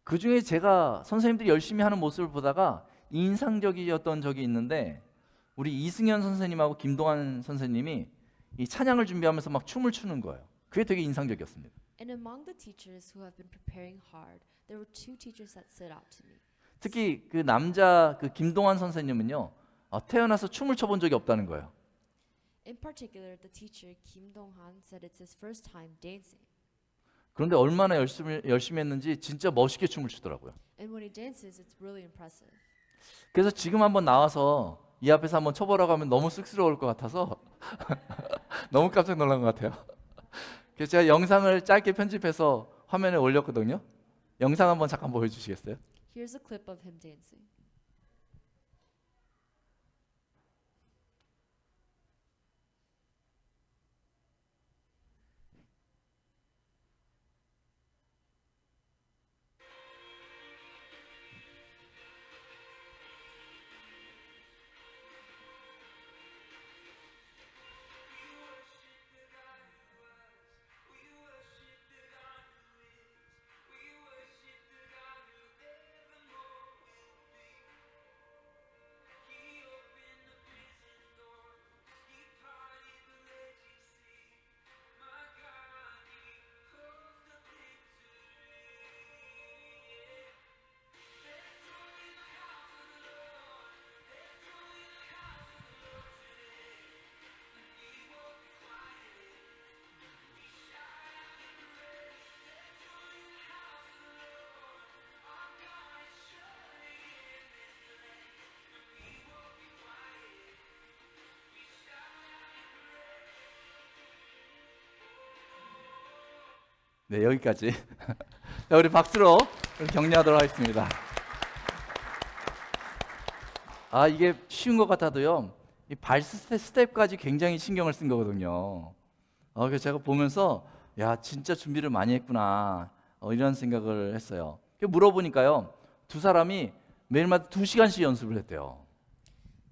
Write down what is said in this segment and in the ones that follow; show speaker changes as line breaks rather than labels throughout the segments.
그중에 제가 선생님들이 열심히 하는 모습을 보다가 인상적이었던 적이 있는데, 우리 이승현 선생님하고 김동환 선생님이 이 찬양을 준비하면서 막 춤을 추는 거예요. 그게 되게 인상적이었습니다.
And among the teachers who have been preparing hard, there were two teachers that stood out to me.
특히 그 남자 그 김동환 선생님은요, 태어나서 춤을 춰본 적이 없다는 거예요.
In particular, the teacher Kim Dong-han said it's his first time dancing.
그런데 얼마나 열심히 했는지 진짜 멋있게 춤을 추더라고요.
And when he dances, it's really impressive.
그래서 지금 한번 나와서 이 앞에서 한번 쳐보라고 하면 너무 쑥스러울 것 같아서 너무 깜짝 놀란 것 같아요. 그래서 제가 영상을 짧게 편집해서 화면에 올렸거든요. 영상 한번 잠깐 보여주시겠어요?
Here's a clip of him dancing.
네, 여기까지. 자, 우리 박수로 격려하도록 하겠습니다. 이게 쉬운 것 같아도요, 이 발 스텝까지 굉장히 신경을 쓴 거거든요. 그래서 제가 보면서 야, 진짜 준비를 많이 했구나, 이런 생각을 했어요. 물어보니까요, 두 사람이 매일마다 2시간씩 연습을 했대요.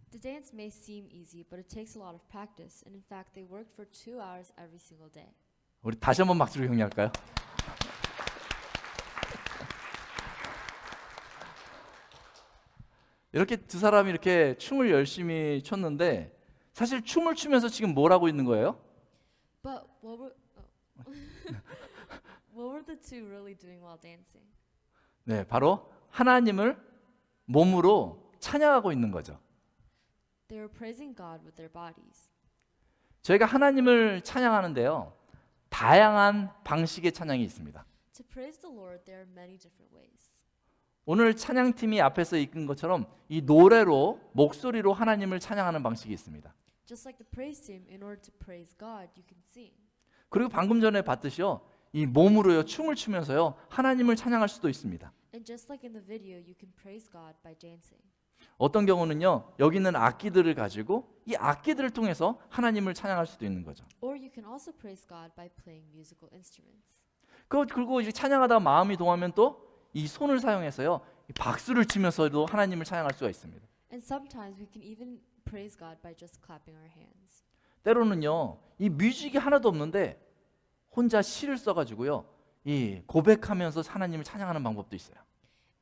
The dance may seem easy, but it takes a lot of practice. And in fact, they worked for 2 hours every single day.
우리 다시 한번 박수로 격려할까요? 이렇게 두 사람이 이렇게 춤을 열심히 췄는데, 사실 춤을 추면서 지금 뭘 하고 있는 거예요?
But what were the two really doing while dancing?
네, 바로 하나님을 몸으로 찬양하고 있는 거죠.
They were praising God with their bodies.
저희가 하나님을 찬양하는데요, 다양한 방식의 찬양이 있습니다.
To praise the Lord, there are many different ways.
오늘 찬양팀이 앞에서 이끈 것처럼 이 노래로, 목소리로 하나님을 찬양하는 방식이 있습니다.
Just like the praise team, in order to praise God, you can sing.
그리고 방금 전에 봤듯이요, 이 몸으로요, 춤을 추면서요, 하나님을 찬양할 수도 있습니다.
And just like in the video, you can praise God by dancing.
어떤 경우는요, 여기 있는 악기들을 가지고 이 악기들을 통해서 하나님을 찬양할 수도 있는 거죠.
Or you can also praise God by playing musical instruments.
그리고 이제 찬양하다가 마음이 동하면 또 이 손을 사용해서요, 이 박수를 치면서도 하나님을 찬양할 수가 있습니다.
And sometimes we can even praise God by just clapping our hands.
때로는요, 이 뮤직이 하나도 없는데 혼자 시를 써가지고요, 이 고백하면서 하나님을 찬양하는 방법도 있어요.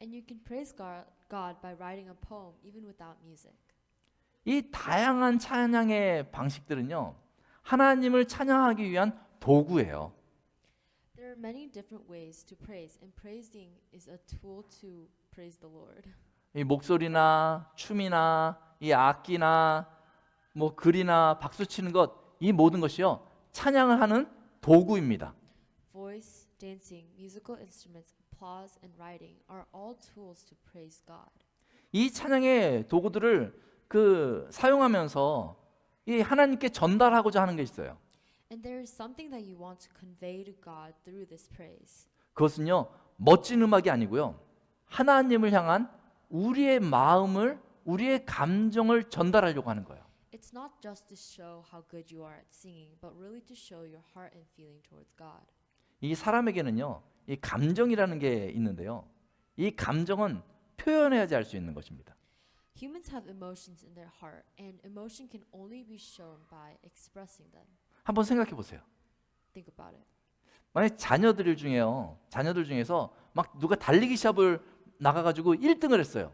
And you can praise God by writing a poem even without music.
이 다양한 찬양의 방식들은요, 하나님을 찬양하기 위한 도구예요.
There are many different ways to praise, and praising is a tool to praise the Lord.
이 목소리나 춤이나 이 악기나 뭐 글이나 박수 치는 것, 이 모든 것이요, 찬양을 하는 도구입니다.
Voice, dancing, musical instruments, applause, and writing are all tools to praise God.
이 찬양의 도구들을 사용하면서 이 하나님께 전달하고자 하는 게 있어요.
And there is something that you want to convey to God through this praise.
그것은요, 멋진 음악이 아니고요, 하나님을 향한 우리의 마음을, 우리의 감정을 전달하려고 하는 거예요.
It's not just to show how good you are at singing, but really to show your heart and feeling towards God.
이 사람에게는요, 이 감정이라는 게 있는데요, 이 감정은 표현해야지 알 수 있는 것입니다.
Humans have emotions in their heart, and emotion can only be shown by expressing them.
한번 생각해 보세요.
Think about it.
만약 자녀들 중에서 막 누가 달리기 시합을 나가가지고 1등을 했어요.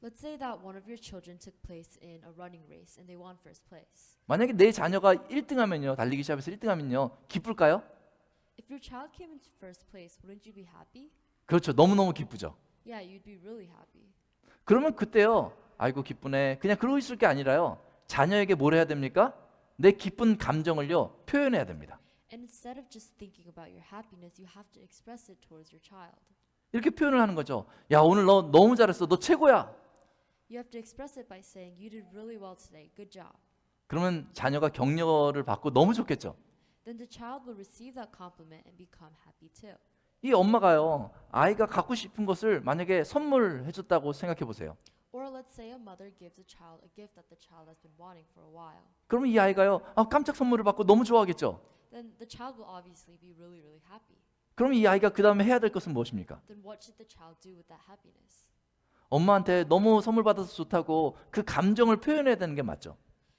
Let's say that one of your children took place in a running race and they won first place.
만약에 내 자녀가 1등하면요, 달리기 시합에서 1등하면요, 기쁠까요?
If your child came into first place, wouldn't you be happy?
그렇죠. 너무너무 기쁘죠.
Yeah, you'd be really happy.
그러면 그때요, 아이고 기쁘네, 그냥 그러고 있을 게 아니라요, 자녀에게 뭘 해야 됩니까? 내 기쁜 감정을요 표현해야 됩니다.
And instead of just thinking about your happiness, you have to express it towards your child.
이렇게 표현을 하는 거죠. 야, 오늘 너 너무 잘했어, 너 최고야.
You have to express it by saying, you did really well today, good job.
그러면 자녀가 격려를 받고 너무 좋겠죠.
Then the child will receive that compliment and become happy too.
이 엄마가요, 아이가 갖고 싶은 것을 만약에 선물해 줬다고 생각해 보세요.
Or let's say a mother gives a child a gift that the child has been wanting for a while.
그러면 이 아이가요, 깜짝 선물을 받고 너무 좋아하겠죠.
Then the child will obviously be really, really happy.
그럼 이 아이가 그 다음에 해야 될 것은 무엇입니까?
Then what should the child do with that happiness?
엄마한테 너무 선물 받아서 좋다고 그 감정을 표현해야 되는 게 맞죠.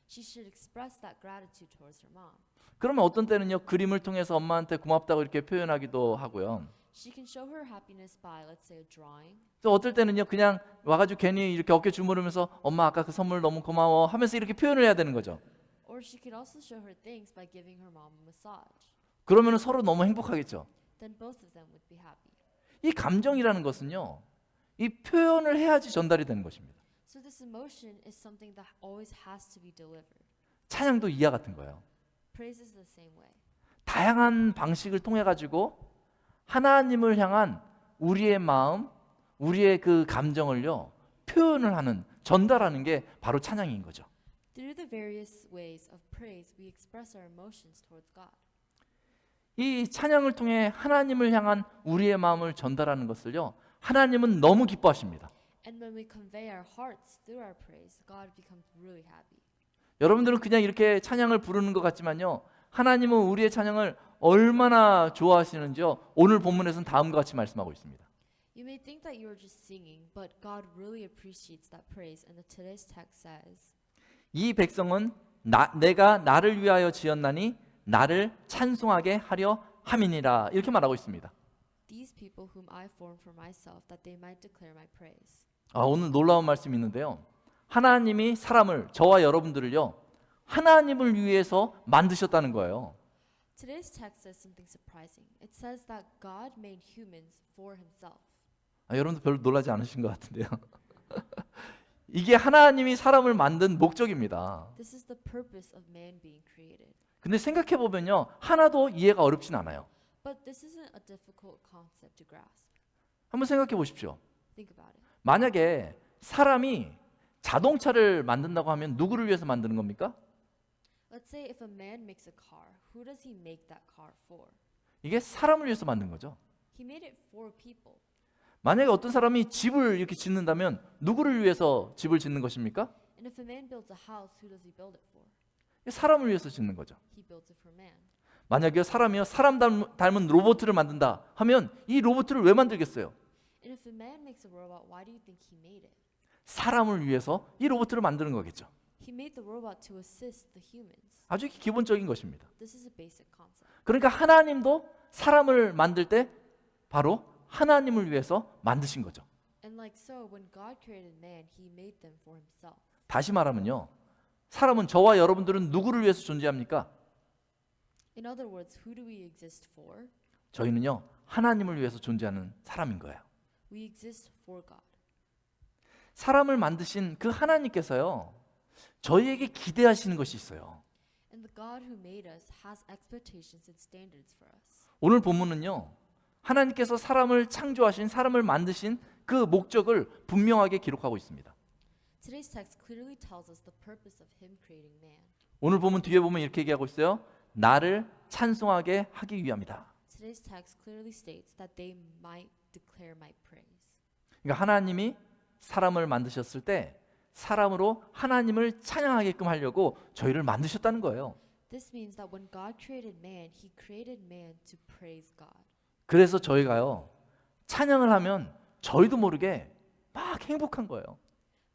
She should express that gratitude towards her mom.
그러면 어떤 때는요, 그림을 통해서 엄마한테 고맙다고 이렇게 표현하기도 하고요.
She can show her happiness by, let's say, a drawing.
또 어떨 때는요, 그냥 와가지고 괜히 이렇게 어깨 주무르면서 엄마 아까 그 선물 너무 고마워 하면서 이렇게 표현을 해야 되는 거죠.
Or she could also show her thanks by giving her mom a massage.
그러면 서로 너무 행복하겠죠.
Then both of them would be happy.
이 감정이라는 것은요, 이 표현을 해야지 전달이 되는 것입니다.
So this emotion is something that always has to be delivered.
찬양도 이와 같은 거예요.
Praise is the same way.
다양한 방식을 통해 가지고 하나님을 향한 우리의 마음, 우리의 그 감정을요 표현을 하는, 전달하는 게 바로 찬양인 거죠.
Through the various ways of praise, we express our emotions towards God.
이 찬양을 통해 하나님을 향한 우리의 마음을 전달하는 것을요, 하나님은 너무 기뻐하십니다.
And when we convey our hearts through our praise, God becomes really happy.
여러분들은 그냥 이렇게 찬양을 부르는 것 같지만요, 하나님은 우리의 찬양을 얼마나 좋아하시는지요, 오늘 본문에서는 다음과 같이 말씀하고 있습니다.
You may think that you are just singing, but God really appreciates that praise. And today's text says,
이 백성은 내가 나를 위하여 지었나니 나를 찬송하게 하려 함이니라, 이렇게 말하고 있습니다.
These people whom I formed for myself, that they might declare my praise.
오늘 놀라운 말씀이 있는데요, 하나님이 사람을, 저와 여러분들을요 하나님을 위해서 만드셨다는 거예요.
Today's text says something surprising. It says that God made humans for himself.
여러분도 별로 놀라지 않으신 것 같은데요. 이게 하나님이 사람을 만든 목적입니다.
This is the purpose of man being created.
근데 생각해 보면요, 하나도 이해가 어렵진 않아요.
But this isn't a difficult concept to grasp.
한번 생각해 보십시오.
Think about it.
만약에 사람이 자동차를 만든다고 하면 누구를 위해서 만드는 겁니까?
Let's say if a man makes a car, who does he make that car for?
이게 사람을 위해서 만든 거죠.
He made it for people.
만약에 어떤 사람이 집을 이렇게 짓는다면 누구를 위해서 집을 짓는 것입니까?
And if a man builds a house, who does he build it for?
사람을 위해서 짓는 거죠.
He builds it for man.
만약에 사람이요, 사람 닮은 로봇을 만든다 하면 이 로봇을 왜 만들겠어요?
And if a man makes a robot, why do you think he made it?
사람을 위해서 이 로봇을 만드는 거겠죠.
He made the robot to assist the humans.
아주 기본적인 것입니다.
This is a basic concept.
그러니까 하나님도 사람을 만들 때 바로 하나님을 위해서 만드신 거죠.
And like so, when God created man, he made them for himself.
다시 말하면요, 사람은, 저와 여러분들은 누구를 위해서 존재합니까?
In other words, who do we exist for?
저희는요, 하나님을 위해서 존재하는 사람인 거예요.
We exist for God.
사람을 만드신 그 하나님께서요, 저희에게 기대하시는 것이 있어요.
And the God who made us has expectations and standards for us.
오늘 본문은요, 하나님께서 사람을 창조하신, 사람을 만드신 그 목적을 분명하게 기록하고 있습니다.
Today's text clearly tells us the purpose of him creating man.
오늘 본문 뒤에 보면 이렇게 얘기하고 있어요. 나를 찬송하게 하기 위함이다.
Today's text clearly states that they might declare my praise.
그러니까 하나님이 사람을 만드셨을 때 사람으로 하나님을 찬양하게끔 하려고 저희를 만드셨다는 거예요.
This means that when God created man, he created man to praise God.
그래서 저희가요, 찬양을 하면 저희도 모르게 막 행복한 거예요.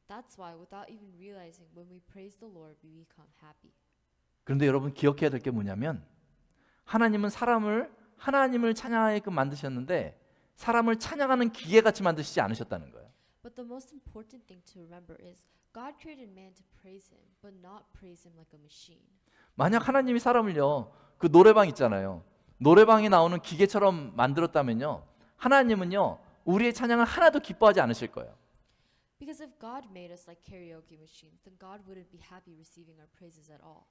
That's why without even realizing, when we praise the Lord, we become happy.
그런데 여러분 기억해야 될 게 뭐냐면, 하나님은 사람을 하나님을 찬양하게끔 만드셨는데 사람을 찬양하는 기계같이 만드시지 않으셨다는 거예요.
But the most important thing to remember is God created man to praise him, but not praise him like a machine.
만약 하나님이 사람을요, 그 노래방 있잖아요. 노래방에 나오는 기계처럼 만들었다면요, 하나님은요, 우리의 찬양을 하나도 기뻐하지 않으실 거예요.
Because if God made us like karaoke machines, then God wouldn't be happy receiving our praises at all.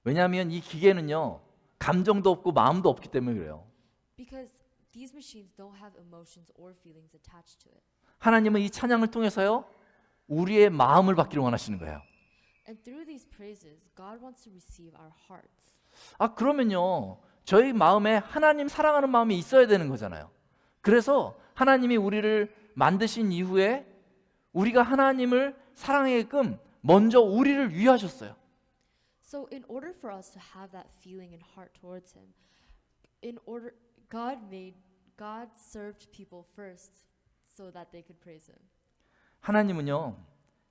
왜냐하면 이 기계는요, 감정도 없고 마음도 없기 때문에 그래요.
Because these machines don't have emotions or feelings attached to it.
하나님은 이 찬양을 통해서요, 우리의 마음을 받기를 원하시는 거예요.
And through these praises, God wants to receive our hearts.
그러면요, 저희 마음에 하나님 사랑하는 마음이 있어야 되는 거잖아요. 그래서 하나님이 우리를 만드신 이후에 우리가 하나님을 사랑하게끔 먼저 우리를 위하셨어요.
So in order for us to have that feeling and heart towards him, God served people first so that they could praise him.
하나님은요,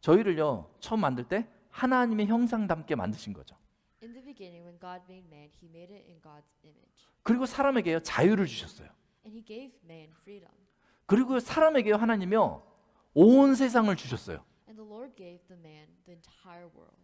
저희를요, 처음 만들 때 하나님의 형상답게 만드신 거죠.
In the beginning, when God made man, he made it in God's image.
그리고 사람에게요, 자유를 주셨어요.
And he gave man freedom.
그리고 사람에게요, 하나님이요, 온 세상을 주셨어요.
And the Lord gave the man the entire world.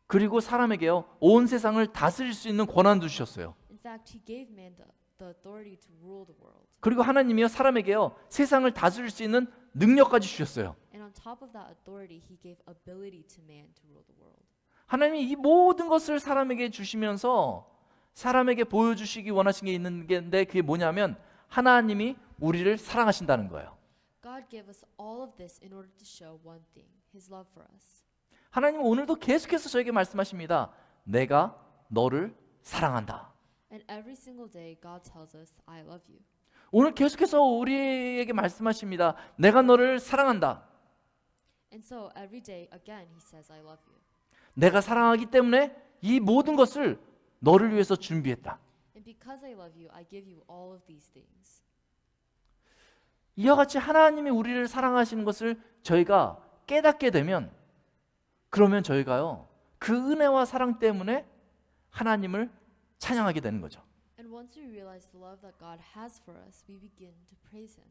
그리고 사람에게요, 온 세상을 다스릴 수 있는 권한도 주셨어요.
In fact, he gave man the authority to rule the world.
그리고 하나님이요, 사람에게요, 세상을 다스릴 수 있는 능력까지 주셨어요.
And on top of that authority, he gave ability to man to rule the world.
하나님이 이 모든 것을 사람에게 주시면서 사람에게 보여주시기 원하신 게 있는 게인데 그게 뭐냐면 하나님이 우리를 사랑하신다는 거예요.
God gave us all of this in order to show one thing, his love for us.
하나님은 오늘도 계속해서 저에게 말씀하십니다. 내가 너를 사랑한다.
And every single day, God tells us, I love you.
오늘 계속해서 우리에게 말씀하십니다. 내가 너를 사랑한다.
And so every day, again, he says, I love you.
내가 사랑하기 때문에 이 모든 것을 너를 위해서 준비했다.
And because I love you, I give you all of these things.
이와 같이 하나님이 우리를 사랑하시는 것을 저희가 깨닫게 되면 그러면 저희가요, 그 은혜와 사랑 때문에 하나님을 찬양하게 되는 거죠.
And once we realize the love that God has for us, we begin to praise him.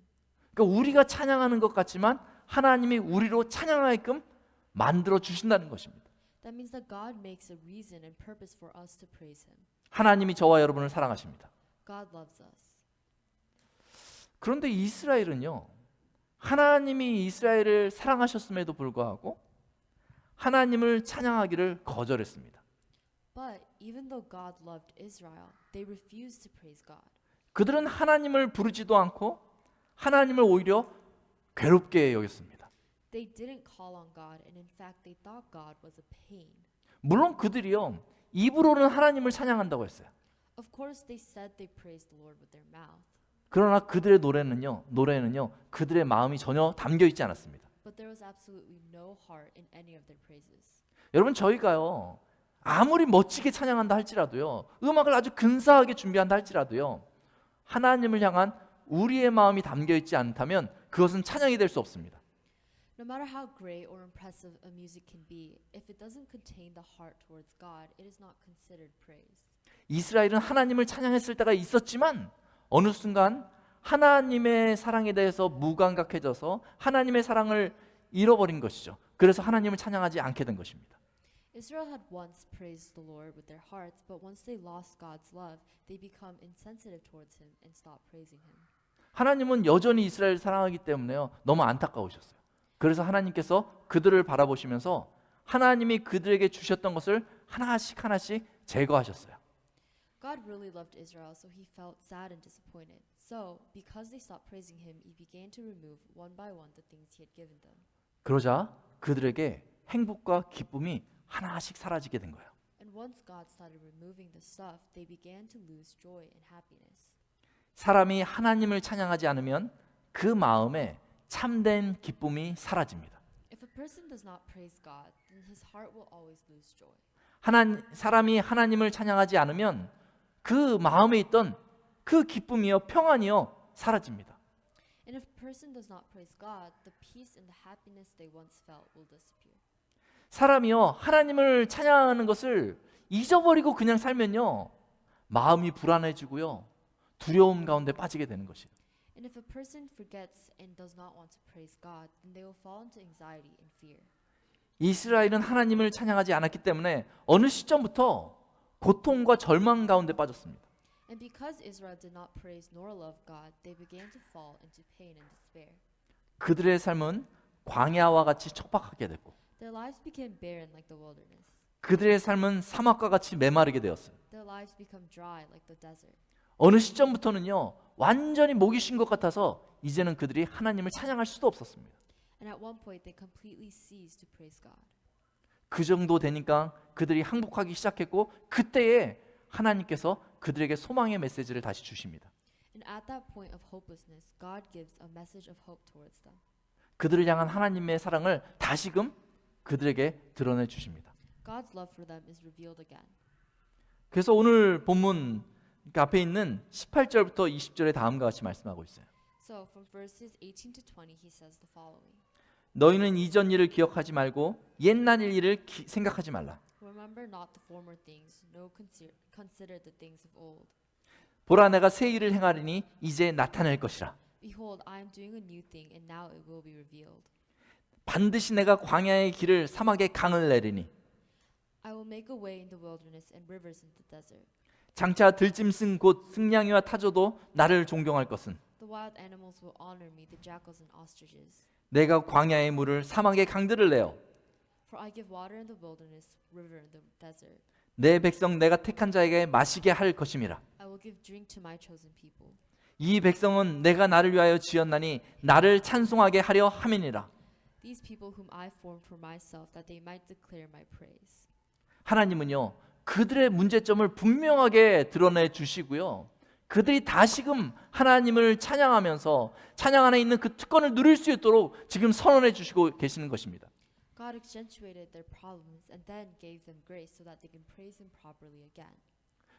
그러니까 우리가 찬양하는 것 같지만 하나님이 우리로 찬양하게끔 만들어 주신다는 것입니다.
That means that God makes a reason and purpose for us to praise him.
하나님이 저와 여러분을 사랑하십니다.
God loves us.
그런데 이스라엘은요, 하나님이 이스라엘을 사랑하셨음에도 불구하고 하나님을 찬양하기를 거절했습니다.
But even though God loved Israel, they refused to praise God.
그들은 하나님을 부르지도 않고 하나님을 오히려 괴롭게 여겼습니다.
They didn't call on God, and in fact, they thought God was a pain.
물론 그들이요, 입으로는 하나님을 찬양한다고 했어요.
Of course, they said they praised the Lord with their mouth,
그러나 그들의 노래는요, 그들의 마음이 전혀 담겨 있지 않았습니다.
but there was absolutely no heart in any of their praises.
여러분, 저희가요, 아무리 멋지게 찬양한다 할지라도요, 음악을 아주 근사하게 준비한다 할지라도요, 하나님을 향한 우리의 마음이 담겨 있지 않다면 그것은 찬양이 될 수 없습니다.
No matter how great or impressive a music can be, if it doesn't contain the heart towards God, it is not considered praise.
이스라엘은 하나님을 찬양했을 때가 있었지만 어느 순간 하나님의 사랑에 대해서 무감각해져서 하나님의 사랑을 잃어버린 것이죠. 그래서 하나님을 찬양하지 않게 된 것입니다.
Israel had once praised the Lord with their hearts, but once they lost God's love, they become insensitive towards him and stop praising him.
하나님은 여전히 이스라엘을 사랑하기 때문에요, 너무 안타까우셨어요. 그래서 하나님께서 그들을 바라보시면서 하나님이 그들에게 주셨던 것을 하나씩 제거하셨어요.
God really loved Israel, so he felt sad and disappointed. So, because they stopped praising him, he began to remove one by one the things he had given them.
그러자 그들에게 행복과 기쁨이 하나씩 사라지게 된 거예요.
And once God started removing the stuff, they began to lose joy and happiness.
사람이 하나님을 찬양하지 않으면 그 마음에 참된 기쁨이 사라집니다.
If a person does not praise God, then his heart will always lose joy.
사람이 하나님을 찬양하지 않으면 그 마음에 있던 그 기쁨이요, 평안이요, 사라집니다.
And if a person does not praise God, the peace and the happiness they once felt will disappear.
사람이요, 하나님을 찬양하는 것을 잊어버리고 그냥 살면요, 마음이 불안해지고요. 두려움 가운데 빠지게 되는 것이에요.
And if a person forgets and does not want to praise God, then they will fall into anxiety and fear.
이스라엘은 하나님을 찬양하지 않았기 때문에 어느 시점부터 고통과 절망 가운데 빠졌습니다.
And because Israel did not praise nor love God, they began to fall into pain and despair.
그들의 삶은 광야와 같이 척박하게 됐고
Their lives became barren like the wilderness.
그들의 삶은 사막과 같이 메마르게 되었어요.
Their lives become dry like the desert.
어느 시점부터는요, 완전히 목이 쉰 것 같아서 이제는 그들이 하나님을 찬양할 수도 없었습니다.
And at one point they completely ceased to praise God.
그 정도 되니까 그들이 항복하기 시작했고 그때에 하나님께서 그들에게 소망의 메시지를 다시 주십니다.
And at that point of hopelessness, God gives a message of hope towards them.
그들을 향한 하나님의 사랑을 다시금 그들에게 드러내 주십니다.
God's love for them is revealed again.
그래서 오늘 본문 앞에 있는 18절부터 20절에 다음과 같이 말씀하고 있어요.
So from verses 18 to 20 he says the following.
너희는 이전 일을 기억하지 말고 옛날 일을 생각하지 말라.
Remember not the former things, no consider the things of old.
보라 내가 새 일을 행하리니 이제 나타낼 것이라.
Behold, I am doing a new thing, and now it will be revealed.
반드시 내가 광야의 길을 사막에 강을 내리니
I will make a way in the wilderness and rivers in the desert.
장차 들짐승 곧 승냥이와 타조도 나를 존경할 것은
The wild animals will honor me, the jackals and ostriches.
내가 광야의 물을 사막에 강들을 내어
For I give water in the wilderness, river in the desert.
내 백성 내가 택한 자에게 마시게 할 것임이라.
I will give drink to my chosen people.
이 백성은 내가 나를 위하여 지었나니 나를 찬송하게 하려 함이니라.
These people whom I formed for myself, that they might declare my praise.
하나님은요 그들의 문제점을 분명하게 드러내 주시고요 그들이 다시금 하나님을 찬양하면서 찬양 안에 있는 그 특권을 누릴 수 있도록 지금 선언해 주시고 계시는 것입니다.
God accentuated their problems and then gave them grace so that they can praise Him properly again.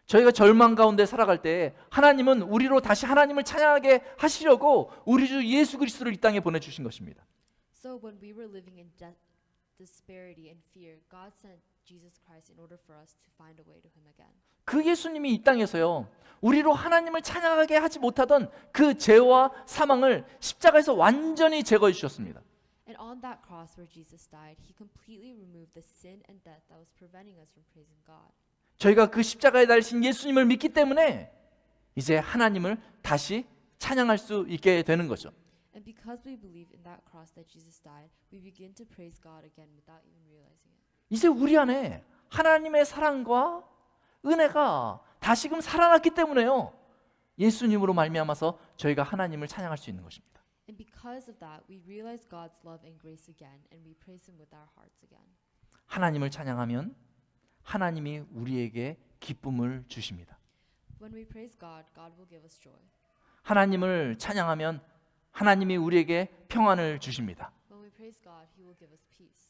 저희가 절망 가운데 살아갈 때 하나님은 우리로 다시 하나님을 찬양하게 하시려고 우리 주 예수 그리스도를 이 땅에 보내주신 것입니다.
So when we were living in disparity and fear, God sent Jesus Christ in order for us to find a way to Him again.
그 예수님이 이 땅에서요 우리로 하나님을 찬양하게 하지 못하던 그 죄와 사망을 십자가에서 완전히 제거해 주셨습니다.
And on that cross where Jesus died, He completely removed the sin and death that was preventing us from praising God.
저희가 그 십자가에 달리신 예수님을 믿기 때문에 이제 하나님을 다시 찬양할 수 있게 되는 거죠.
And because we believe in that cross that Jesus died, we begin to praise God again without even realizing it.
이제 우리 안에 하나님의 사랑과 은혜가 다시금 살아났기 때문에요. 예수님으로 말미암아서 저희가 하나님을 찬양할 수 있는 것입니다.
And because of that, we realize God's love and grace again, and we praise Him with our hearts again.
하나님을 찬양하면 하나님이 우리에게 기쁨을 주십니다.
When we praise God, God will give us joy.
하나님을 찬양하면 하나님이 우리에게 평안을 주십니다.
When we praise God, He will give us peace.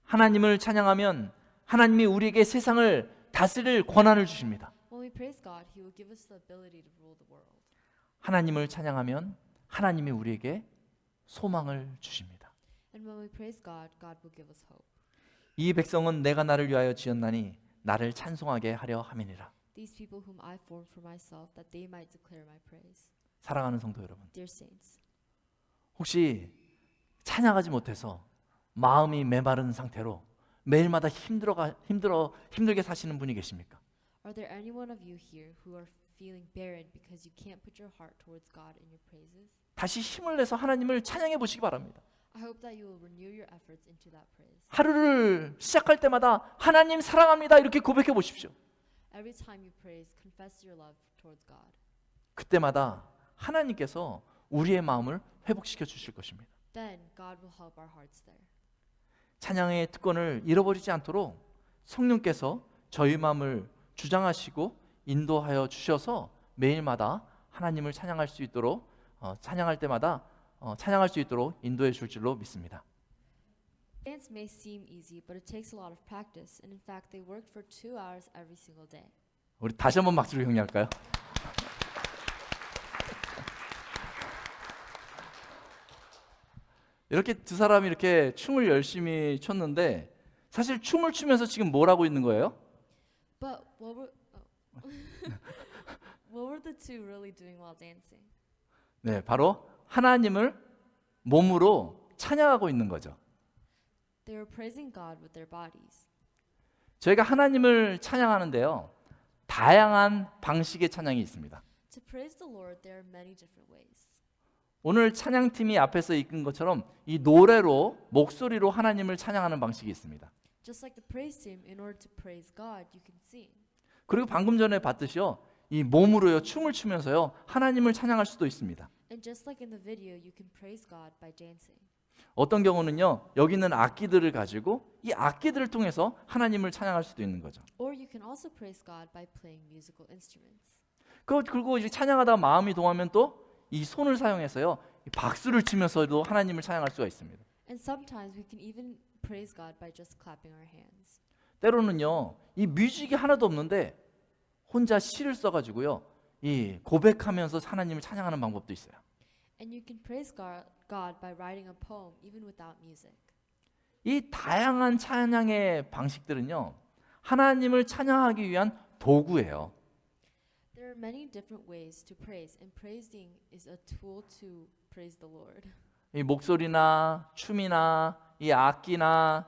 하나님을 찬양하면 하나님이 우리에게 세상을 다스릴 권한을 주십니다.
When we praise God, He will give us the ability to rule the world.
하나님을 찬양하면 하나님이 우리에게 소망을 주십니다.
And when we praise God, God will give us hope.
이 백성은 내가 나를 위하여 지었나니 나를 찬송하게 하려 함이니라.
These people whom I formed for myself, that they might declare my praise.
사랑하는 성도 여러분,
Dear saints,
혹시 찬양하지 못해서 마음이 메마른 상태로 매일마다 힘들게 사시는 분이 계십니까?
are there any one of you here who are feeling barren because you can't put your heart towards God in your praises?
다시 힘을 내서 하나님을 찬양해 보시기 바랍니다.
I hope that you will renew your efforts into that praise.
하루를 시작할 때마다 하나님 사랑합니다 이렇게 고백해 보십시오.
Every time you praise, confess your love towards God.
그때마다 하나님께서 우리의 마음을 회복시켜 주실 것입니다.
Then God will help our hearts there.
찬양의 특권을 잃어버리지 않도록 성령께서 저희 마음을 주장하시고 인도하여 주셔서 매일마다 하나님을 찬양할 수 있도록 찬양할 때마다 찬양할 수 있도록 인도해 줄 줄로 믿습니다.
Dance may seem easy, but it takes a lot of practice, and in fact, they worked for 2 hours every single day.
우리 다시 한번 박수로 격려할까요? 이렇게 두 사람이 이렇게 춤을 열심히 췄는데 사실 춤을 추면서 지금 뭘 하고 있는 거예요?
But what were What were the two really doing while dancing?
네, 바로 하나님을 몸으로 찬양하고 있는 거죠.
They were praising God with their bodies.
저희가 하나님을 찬양하는데요, 다양한 방식의 찬양이 있습니다.
To praise the Lord, there are many different ways.
오늘 찬양팀이 앞에서 이끈 것처럼 이 노래로, 목소리로 하나님을 찬양하는 방식이 있습니다.
Just like the praise team, in order to praise God, you can sing.
그리고 방금 전에 봤듯이요, 이 몸으로요, 춤을 추면서요, 하나님을 찬양할 수도 있습니다.
And just like in the video, you can praise God by dancing.
어떤 경우는요, 여기 있는 악기들을 가지고 이 악기들을 통해서 하나님을 찬양할 수도 있는 거죠.
Or you can also praise God by playing musical instruments.
그리고 이제 찬양하다 마음이 동하면 또 이 손을 사용해서요, 이 박수를 치면서도 하나님을 찬양할 수가 있습니다.
And sometimes we can even praise God by just clapping our hands.
때로는요, 이 뮤직이 하나도 없는데 혼자 시를 써가지고요, 이 고백하면서 하나님을 찬양하는 방법도 있어요.
And you can praise God by writing a poem even without music.
이 다양한 찬양의 방식들은요, 하나님을 찬양하기 위한 도구예요.
There are many different ways to praise, and praising is a tool to praise the Lord.
이 목소리나 춤이나 이 악기나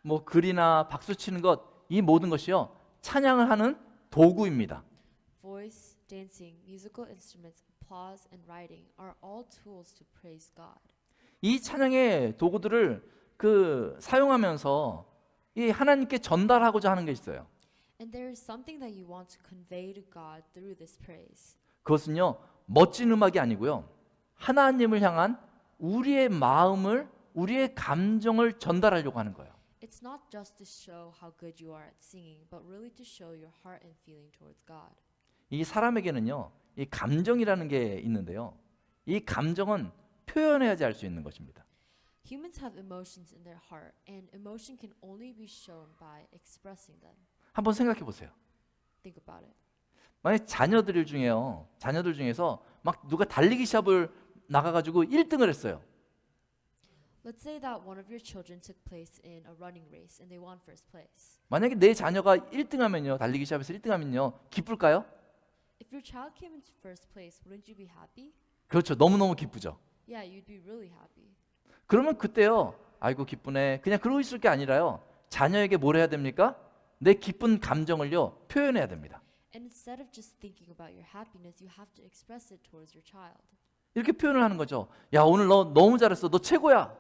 뭐 글이나 박수 치는 것, 이 모든 것이요, 찬양을 하는 도구입니다.
Voice, dancing, musical instruments, applause, and writing are all tools to praise God.
이 찬양의 도구들을 사용하면서 이 하나님께 전달하고자 하는 게 있어요.
And there is something that you want to convey to God through this praise.
그것은요, 멋진 음악이 아니고요, 하나님을 향한 우리의 마음을, 우리의 감정을 전달하려고 하는 거예요.
It's not just to show how good you are at singing, but really to show your heart and feeling towards God.
이 사람에게는요, 이 감정이라는 게 있는데요, 이 감정은 표현해야지 알 수 있는 것입니다.
Humans have emotions in their heart, and emotion can only be shown by expressing them.
한번 생각해 보세요.
Think about it.
만약 자녀들 중에서 막 누가 달리기 시합을 나가가지고 1등을 했어요.
Let's say that one of your children took place in a running race and they won first place.
만약에 내 자녀가 1등하면요, 달리기 시합에서 1등하면요, 기쁠까요?
If your child came into first place, wouldn't you be happy?
그렇죠. 너무너무 기쁘죠.
Yeah, you'd be really happy.
그러면 그때요, 아이고 기쁘네, 그냥 그러고 있을 게 아니라요, 자녀에게 뭘 해야 됩니까? 내 기쁜 감정을요, 표현해야 됩니다.
And instead of just thinking about your happiness, you have to express it towards your child.
이렇게 표현을 하는 거죠. 야, 오늘 너 너무 잘했어, 너 최고야.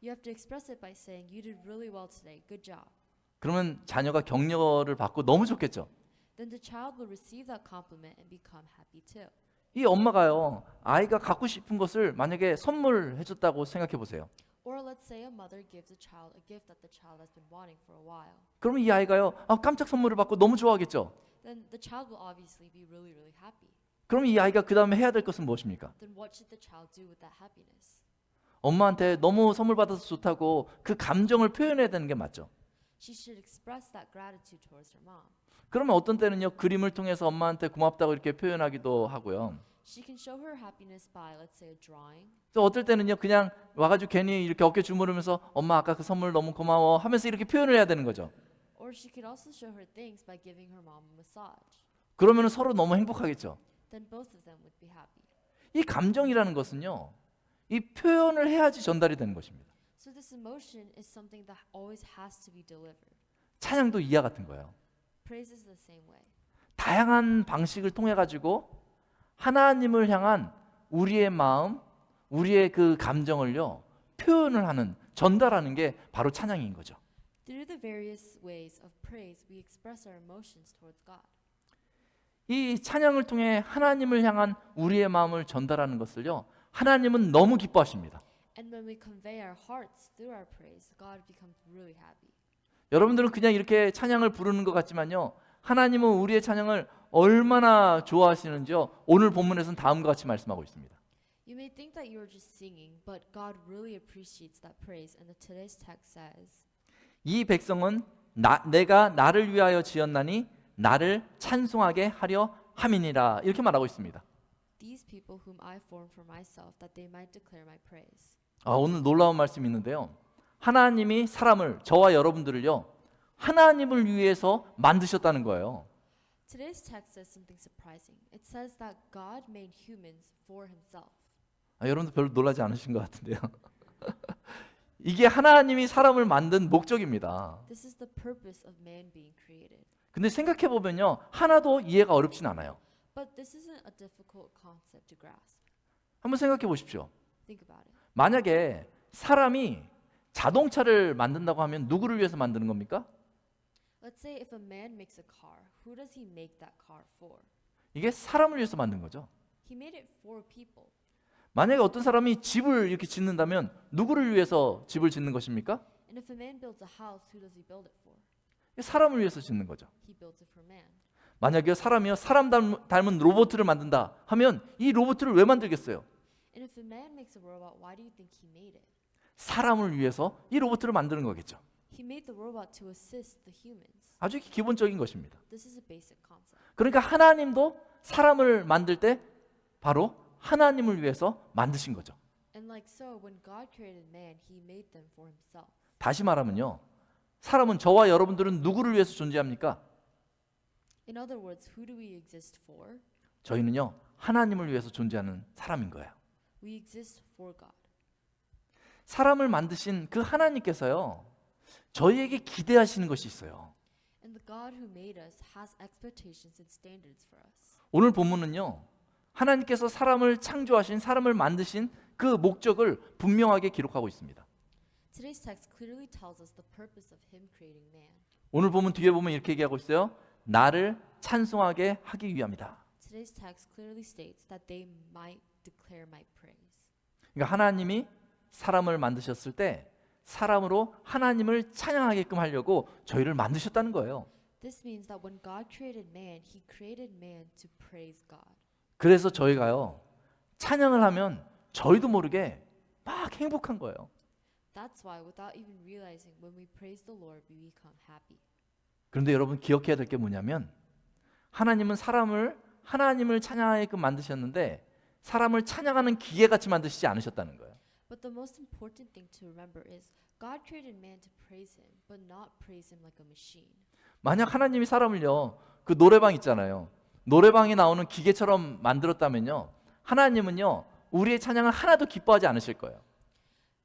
You have to express it by saying, you did really well today, good job.
그러면 자녀가 격려를 받고 너무 좋겠죠.
Then the child will receive that compliment and become happy too.
이 엄마가요, 아이가 갖고 싶은 것을 만약에 선물해 줬다고 생각해 보세요.
Or let's say a mother gives a child a gift that the child has been wanting for a while.
그러면 이 아이가요, 깜짝 선물을 받고 너무 좋아하겠죠.
Then the child will obviously be really, really happy.
그럼 이 아이가 그 다음에 해야 될 것은 무엇입니까?
Then what should the child do with that happiness?
엄마한테 너무 선물 받아서 좋다고 그 감정을 표현해야 되는 게 맞죠.
She should express that gratitude towards her mom.
그러면 어떤 때는요, 그림을 통해서 엄마한테 고맙다고 이렇게 표현하기도 하고요.
She can show her happiness by, let's say, a drawing.
또 어떨 때는요, 그냥 와가지고 괜히 이렇게 어깨 주무르면서 엄마 아까 그 선물 너무 고마워 하면서 이렇게 표현을 해야 되는 거죠.
Or she could also show her thanks by giving her mom a massage.
그러면 서로 너무 행복하겠죠.
Then both of them would be happy.
이 감정이라는 것은요, 이 표현을 해야지 전달이 되는 것입니다.
So this emotion is something that always has to be delivered.
찬양도 이와 같은 거예요.
Praise is the same way.
다양한 방식을 통해 가지고 하나님을 향한 우리의 마음, 우리의 그 감정을요, 표현을 하는, 전달하는 게 바로 찬양인 거죠.
Through the various ways of praise, we express our emotions towards God.
이 찬양을 통해 하나님을 향한 우리의 마음을 전달하는 것을요, 하나님은 너무 기뻐하십니다.
And when we convey our hearts through our praise, God becomes really happy.
여러분들은 그냥 이렇게 찬양을 부르는 것 같지만요, 하나님은 우리의 찬양을 얼마나 좋아하시는지요, 오늘 본문에서는 다음과 같이 말씀하고 있습니다.
You may think that you are just singing, but God really appreciates that praise. And today's text says,
이 백성은 내가 나를 위하여 지었나니 나를 찬송하게 하려 함이니라, 이렇게 말하고 있습니다.
These people whom I formed for myself, that they might declare my praise.
오늘 놀라운 말씀이 있는데요, 하나님이 사람을, 저와 여러분들을요, 하나님을 위해서 만드셨다는 거예요.
Today's text says something surprising. It says that God made humans for himself.
여러분도 별로 놀라지 않으신 것 같은데요. 이게 하나님이 사람을 만든 목적입니다.
This is the purpose of man being created.
근데 생각해 보면요, 하나도 이해가 어렵진 않아요.
But this isn't a difficult concept to grasp.
한번 생각해 보십시오.
Think about it.
만약에 사람이 자동차를 만든다고 하면 누구를 위해서 만드는 겁니까?
Let's say if a man makes a car, who does he make that car for?
이게 사람을 위해서 만든 거죠.
He made it for people.
만약에 어떤 사람이 집을 이렇게 짓는다면 누구를 위해서 집을 짓는 것입니까?
And if a man builds a house, who does he build it for?
사람을 위해서 짓는 거죠.
He builds it for man.
만약에 사람이요 사람 닮은 로봇을 만든다 하면 이 로봇을 왜 만들겠어요?
And if a man makes a robot, why do you think he made it?
사람을 위해서 이 로봇을 만드는 거겠죠.
He made the robot to assist the humans.
아주 기본적인 것입니다.
This is a basic concept.
그러니까 하나님도 사람을 만들 때 바로 하나님을 위해서 만드신 거죠.
And like so, when God created man, he made them for himself.
다시 말하면요, 사람은 저와 여러분들은 누구를 위해서 존재합니까?
In other words, who do we exist for?
저희는요 하나님을 위해서 존재하는 사람인 거예요.
We exist for God.
사람을 만드신 그 하나님께서요 저희에게 기대하시는 것이 있어요.
And the God who made us has expectations and standards for us.
오늘 본문은요 하나님께서 사람을 창조하신, 사람을 만드신 그 목적을 분명하게 기록하고 있습니다.
Today's text clearly tells us the purpose of him creating man.
오늘 본문 뒤에 보면 이렇게 얘기하고 있어요. 나를 찬송하게 하기 위함이다.
Today's text clearly states that they might declare my praise.
그러니까 하나님이 사람을 만드셨을 때 사람으로 하나님을 찬양하게끔 하려고 저희를 만드셨다는 거예요.
This means that when God created man, he created man to praise God.
그래서 저희가요 찬양을 하면 저희도 모르게 막 행복한 거예요.
That's why without even realizing when we praise the Lord, we become happy.
그런데 여러분 기억해야 될 게 뭐냐면 하나님은 사람을 하나님을 찬양하게끔 만드셨는데 사람을 찬양하는 기계같이 만드시지 않으셨다는 거예요.
But the most important thing to remember is God created man to praise him, but not praise him like a machine.
만약 하나님이 사람을요 그 노래방 있잖아요. 노래방에 나오는 기계처럼 만들었다면요 하나님은요 우리의 찬양을 하나도 기뻐하지 않으실 거예요.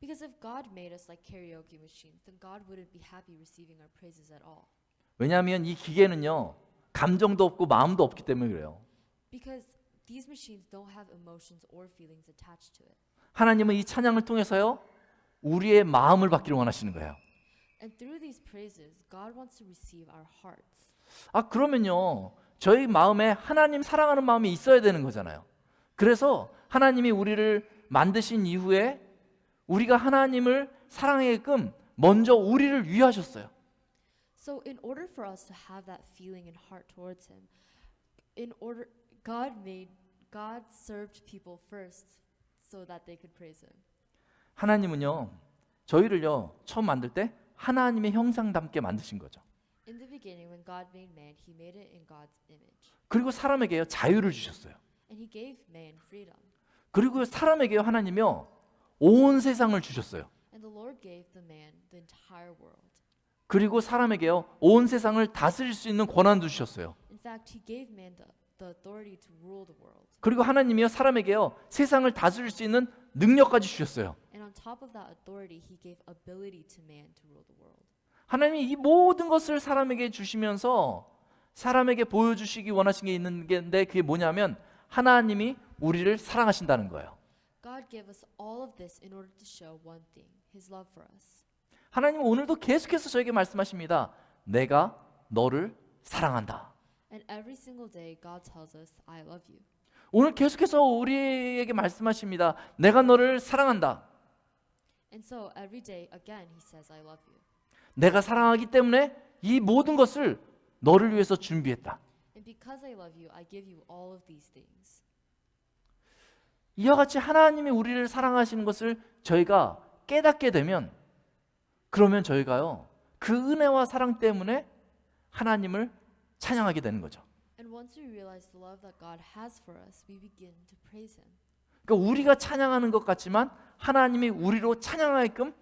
Because if God made us like karaoke machines, then God wouldn't be happy receiving our praises at all.
왜냐하면 이 기계는요 감정도 없고 마음도 없기 때문에 그래요.
Because these machines don't have emotions or feelings attached to it.
하나님은 이 찬양을 통해서요 우리의 마음을 받기를 원하시는 거예요.
And through these praises, God wants to receive our hearts.
그러면요 저희 마음에 하나님 사랑하는 마음이 있어야 되는 거잖아요. 그래서 하나님이 우리를 만드신 이후에 우리가 하나님을 사랑하게끔 먼저 우리를 위하셨어요.
So in order for us to have that feeling and heart towards him, God served people first so that they could praise him.
하나님은요 저희를요 처음 만들 때 하나님의 형상답게 만드신 거죠.
In the beginning, when God made man, he made it in God's image.
그리고 사람에게요 자유를 주셨어요.
And he gave man freedom.
그리고 사람에게요 하나님이요 온 세상을 주셨어요.
And the Lord gave the man the entire world.
그리고 사람에게요 온 세상을 다스릴 수 있는 권한도 주셨어요.
In fact, he gave man the authority to rule the world.
그리고 하나님이요 사람에게요 세상을 다스릴 수 있는 능력까지 주셨어요.
And on top of that authority, he gave ability to man to rule the world.
하나님이 이 모든 것을 사람에게 주시면서 사람에게 보여주시기 원하신 게 있는 게인데 그게 뭐냐면 하나님이 우리를 사랑하신다는 거예요.
God gave us all of this in order to show one thing, his love for us.
하나님은 오늘도 계속해서 저에게 말씀하십니다. 내가 너를 사랑한다.
And every single day, God tells us, I love you.
오늘 계속해서 우리에게 말씀하십니다. 내가 너를 사랑한다.
And so every day, again, he says, I love you.
내가 사랑하기 때문에 이 모든 것을 너를 위해서 준비했다.
And because I love you, I give you all of these things.
이와 같이 하나님이 우리를 사랑하시는 것을 저희가 깨닫게 되면 그러면 저희가요 그 은혜와 사랑 때문에 하나님을 찬양하게 되는 거죠.
And once we realize the love that God has for us, we begin to praise him.
그러니까 우리가 찬양하는 것 같지만 하나님이 우리로 찬양하게끔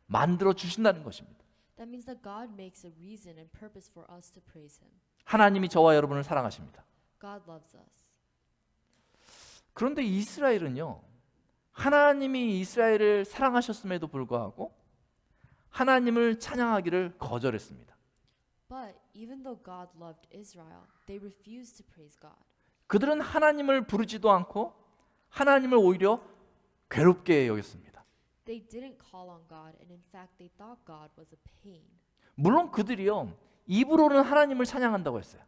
만들어 주신다는 것입니다.
That means that God makes a reason and purpose for us to praise him.
하나님이 저와 여러분을 사랑하십니다.
God loves us.
그런데 이스라엘은요, 하나님이 이스라엘을 사랑하셨음에도 불구하고 하나님을 찬양하기를 거절했습니다.
But even though God loved Israel, they refused to praise God.
그들은 하나님을 부르지도 않고 하나님을 오히려 괴롭게 여겼습니다.
They didn't call on God, and in fact, they thought God was a pain.
물론 그들이요, 입으로는 하나님을 찬양한다고 했어요.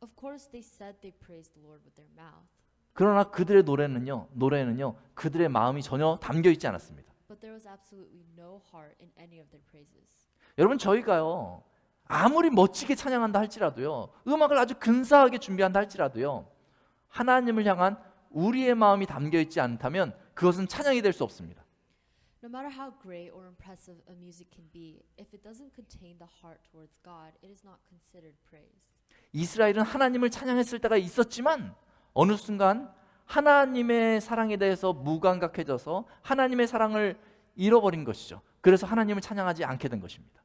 Of course, they said they praised the Lord with their mouth,
그러나 그들의 노래는요, 그들의 마음이 전혀 담겨 있지 않았습니다.
but there was absolutely no heart in any of their praises.
여러분, 저희가요, 아무리 멋지게 찬양한다 할지라도요, 음악을 아주 근사하게 준비한다 할지라도요, 하나님을 향한 우리의 마음이 담겨 있지 않다면 그것은 찬양이 될 수 없습니다.
No matter how great or impressive a music can be, if it doesn't contain the heart towards God, it is not considered praise.
이스라엘은 하나님을 찬양했을 때가 있었지만 어느 순간 하나님의 사랑에 대해서 무감각해져서 하나님의 사랑을 잃어버린 것이죠. 그래서 하나님을 찬양하지 않게 된 것입니다.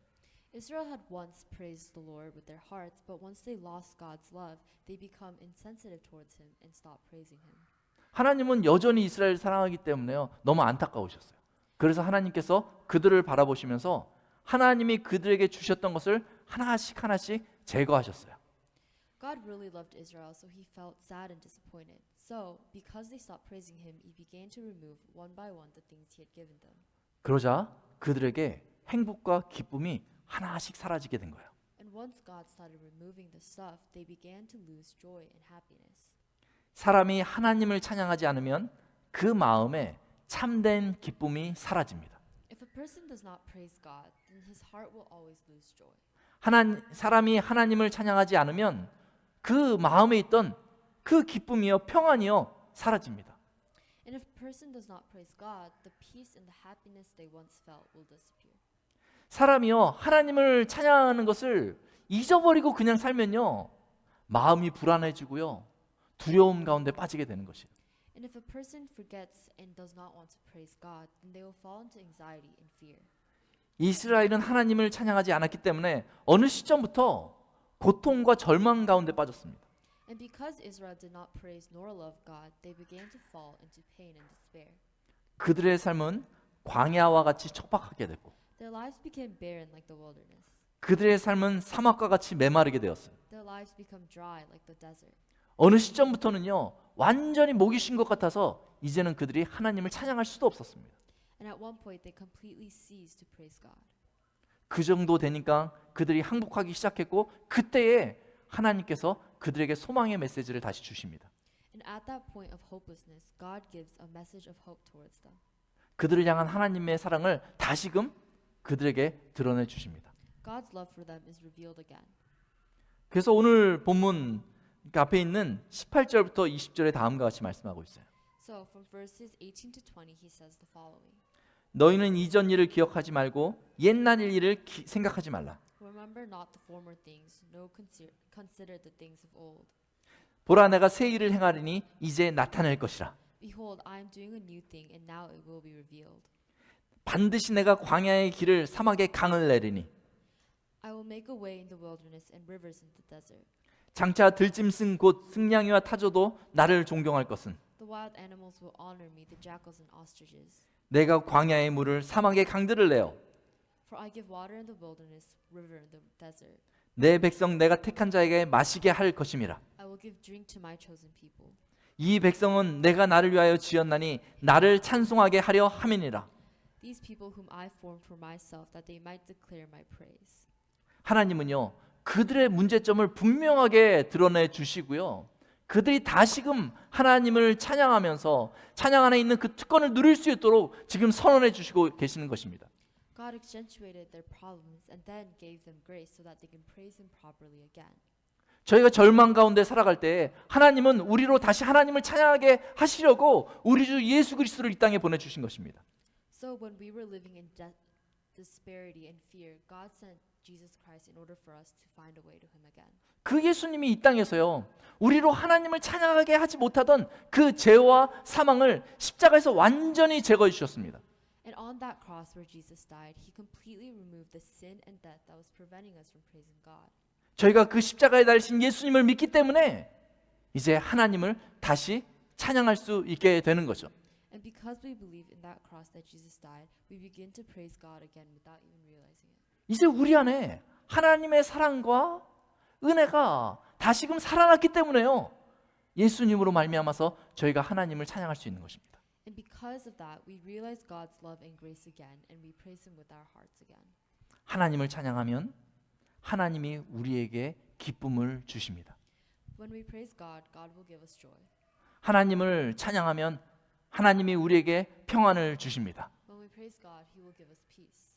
Israel had once praised the Lord with their hearts, but once they lost God's love, they become insensitive towards Him and stop praising Him.
하나님은 여전히 이스라엘을 사랑하기 때문에요, 너무 안타까우셨어요. 그래서 하나님께서 그들을 바라보시면서 하나님이 그들에게 주셨던 것을 하나씩 제거하셨어요.
God really loved Israel, so He felt sad and disappointed. So, because they stopped praising Him, He began to remove one by one the things He had given them.
그러자 그들에게 행복과 기쁨이 하나씩 사라지게 된 거예요.
And once God started removing the stuff, they began to lose joy and happiness.
사람이 하나님을 찬양하지 않으면 그 마음에 참된 기쁨이 사라집니다.
If a person does not praise God, then his heart will always lose joy.
사람이 하나님을 찬양하지 않으면 그 마음에 있던 그 기쁨이요, 평안이요, 사라집니다.
And if a person does not praise God, the peace and the happiness they once felt will disappear.
사람이요, 하나님을 찬양하는 것을 잊어버리고 그냥 살면요, 마음이 불안해지고요, 두려움 가운데 빠지게 되는 것이에요.
And if a person forgets and does not want to praise God, then they will fall into anxiety and fear.
이스라엘은 하나님을 찬양하지 않았기 때문에 어느 시점부터 고통과 절망 가운데 빠졌습니다.
And because Israel did not praise nor love God, they began to fall into pain and despair.
그들의 삶은 광야와 같이 척박하게 됐고
Their lives became barren like the wilderness.
그들의 삶은 사막과 같이 메마르게 되었어요.
Their lives become dry like the desert.
어느 시점부터는요, 완전히 목이 쉰 것 같아서 이제는 그들이 하나님을 찬양할 수도 없었습니다.
And at one point they completely ceased to praise God.
그 정도 되니까 그들이 항복하기 시작했고 그때에 하나님께서 그들에게 소망의 메시지를 다시 주십니다.
And at that point of hopelessness, God gives a message of hope towards them.
그들을 향한 하나님의 사랑을 다시금 그들에게 드러내 주십니다.
God's love for them is revealed again.
그래서 오늘 본문 앞에 있는 18절부터 20절에 다음과 같이 말씀하고 있어요.
So from verses 18 to 20 he says the following.
너희는 이전 일을 기억하지 말고 옛날 일을 생각하지 말라.
Remember not the former things, no consider the things of old.
보라, 내가 새 일을 행하리니 이제 나타낼 것이라.
Behold, I am doing a new thing, and now it will be revealed.
반드시 내가 광야의 길을 사막에 강을 내리니
I will make a way in the wilderness and rivers in the desert.
장차 들짐승 곧 승냥이와 타조도 나를 존경할 것은
The wild animals will honor me, the jackals and ostriches.
내가 광야의 물을 사막에 강들을 내어
For I give water in the wilderness, river in the desert.
내 백성 내가 택한 자에게 마시게 할 것임이라.
I will give drink to my chosen people.
이 백성은 내가 나를 위하여 지었나니 나를 찬송하게 하려 함이니라.
These people whom I formed for myself, that they might declare my praise.
하나님은요, 그들의 문제점을 분명하게 드러내 주시고요, 그들이 다시금 하나님을 찬양하면서 찬양 안에 있는 그 특권을 누릴 수 있도록 지금 선언해 주시고 계시는 것입니다.
God accentuated their problems and then gave them grace so that they can praise Him properly again.
저희가 절망 가운데 살아갈 때 하나님은 우리로 다시 하나님을 찬양하게 하시려고 우리 주 예수 그리스도를 이 땅에 보내주신 것입니다.
So when we were living in disparity and fear, God sent Jesus Christ in order for us to find a way to Him again.
그 예수님이 이 땅에서요, 우리로 하나님을 찬양하게 하지 못하던 그 죄와 사망을 십자가에서 완전히 제거해 주셨습니다.
And on that cross where Jesus died, He completely removed the sin and death that was preventing us from praising God.
저희가 그 십자가에 달리신 예수님을 믿기 때문에 이제 하나님을 다시 찬양할 수 있게 되는 거죠.
And because we believe in that cross that Jesus died, we begin to praise God again without even realizing it.
이제 우리 안에 하나님의 사랑과 은혜가 다시금 살아났기 때문에요. 예수님으로 말미암아서 저희가 하나님을 찬양할 수 있는 것입니다.
And because of that, we realize God's love and grace again, and we praise Him with our hearts again.
하나님을 찬양하면 하나님이 우리에게 기쁨을 주십니다.
When we praise God, God will give us joy.
하나님을 찬양하면 하나님이 우리에게 평안을 주십니다.
When we praise God, He will give us peace.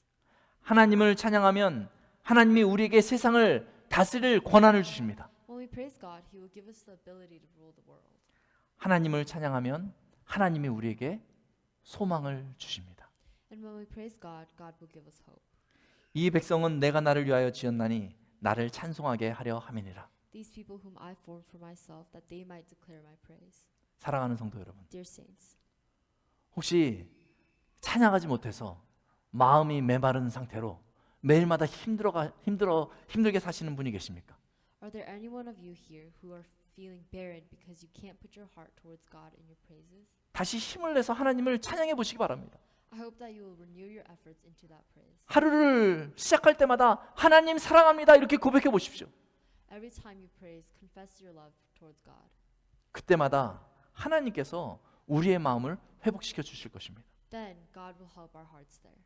하나님을 찬양하면 하나님이 우리에게 세상을 다스릴 권한을 주십니다.
When we praise God, He will give us the ability to rule the world.
하나님을 찬양하면 하나님이 우리에게 소망을 주십니다.
And when we praise God, God will give us hope.
이 백성은 내가 나를 위하여 지었나니 나를 찬송하게 하려 함이니라.
These people whom I formed for myself, that they might declare my praise.
사랑하는 성도 여러분,
Dear saints,
혹시 찬양하지 못해서 마음이 메마른 상태로 매일마다 힘들게 사시는 분이 계십니까?
are there any one of you here who are feeling barren because you can't put your heart towards God in your praises?
다시 힘을 내서 하나님을 찬양해 보시기 바랍니다.
I hope that you will renew your efforts into that praise.
하루를 시작할 때마다 하나님 사랑합니다 이렇게 고백해 보십시오.
Every time you praise, confess your love towards God.
그때마다 하나님께서 우리의 마음을 회복시켜 주실 것입니다.
Then God will help our hearts there.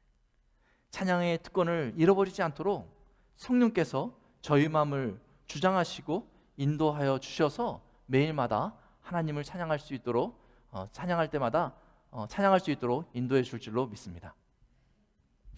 찬양의 특권을 잃어버리지 않도록 성령께서 저희 마음을 주장하시고 인도하여 주셔서 매일마다 하나님을 찬양할 수 있도록 찬양할 때마다 찬양할 수 있도록 인도해 줄 줄로 믿습니다.